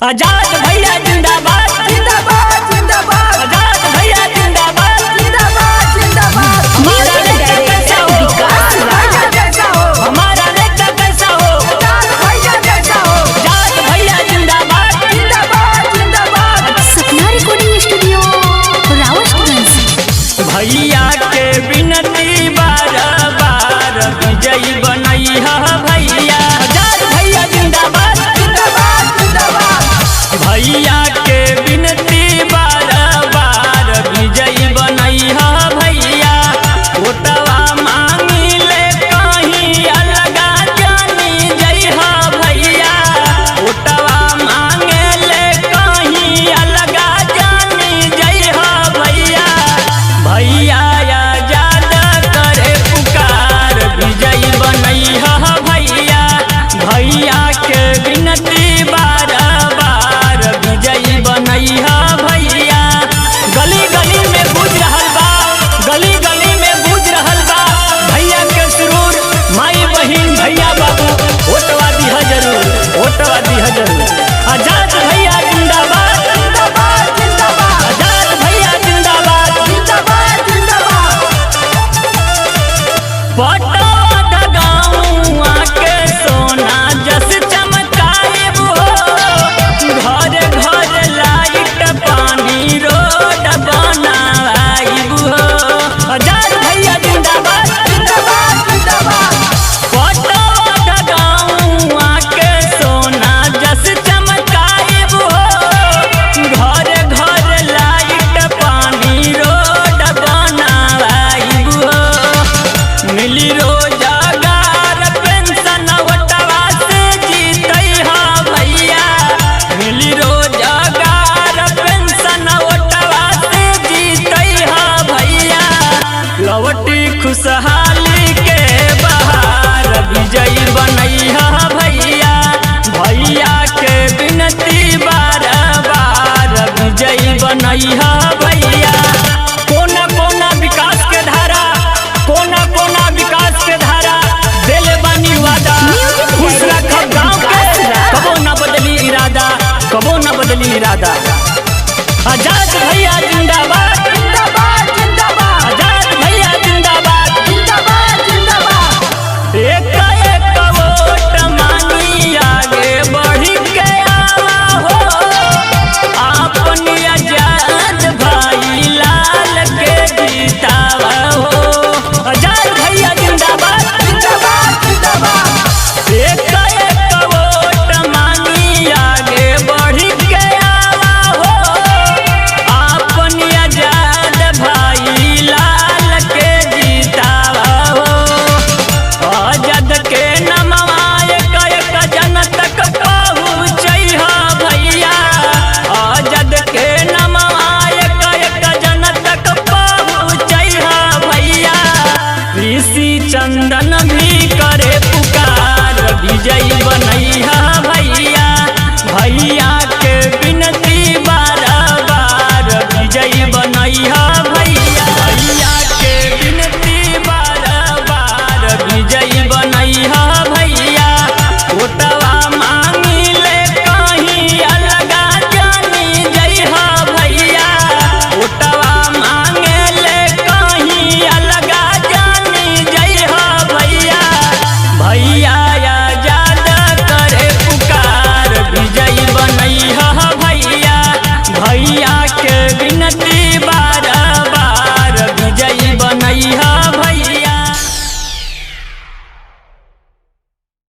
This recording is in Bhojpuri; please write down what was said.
आजाद भैया जिंदाबाद जिंदाबाद जिंदाबाद आजाद भैया जिंदाबाद जिंदाबाद जिंदाबाद हमारा नेता कैसा हो भैया जैसा हो हमारा नेता कैसा हो आजाद भैया जैसा हो आजाद भैया जिंदाबाद जिंदाबाद जिंदाबाद सपना रिकॉर्डिंग स्टूडियो रावतगंज। भैया के विनती बार बार विजयी बनैहा भैया आजाद भैया जिंदाबाद जिंदाबाद जिंदाबाद भैया के विनती बार बार विजयी बनैहा भैया ओटवा मांगी ले कहीं अलगा जानी जइहा भैया ओटवा मांगे ले कहीं अलगा जानी जइहा भैया भैया आजाद करे पुकार विजयी बनैहा भैया भैया के विनती बार बार विजयी बनैहा भैया गली गली में गूंज रहल बा गली गली में गूंज रहल बा भैया के सुरूर माई बहिन भैया बाबू ओटवा दिहा जरूर ओटवा दिहा जरूर आजाद भैया जिंदाबाद जिंदाबाद जिंदाबाद आजाद भैया जिंदाबाद जिंदाबाद जिंदाबाद पटवा गाँव के सोना जस चमकाएब हो घर घर लाइट पानी रोड बनाएब हो आजाद भैया जिंदाबाद जिंदाबाद जिंदाबाद पटवा गाँव के सोना जस चमकाएब हो घर घर लाइट पानी रोड बनाएब हो मिली रोजगार पेंशन ओटवा से जीतैहा भैया मिली रोजगार पेंशन ओटवा से जीतैहा भैया लवटी खुशहाली के बहार विजयी बनैहा भैया भैया के विनती बार बार विजयी बनैहा भैया कोना कोना विकास के धारा कोना कोना विकास के धारा देले बानी वादा खुश रखब गाँव के कबो न बदली इरादा कबो न बदली इरादा आजाद भैया जिंदाबाद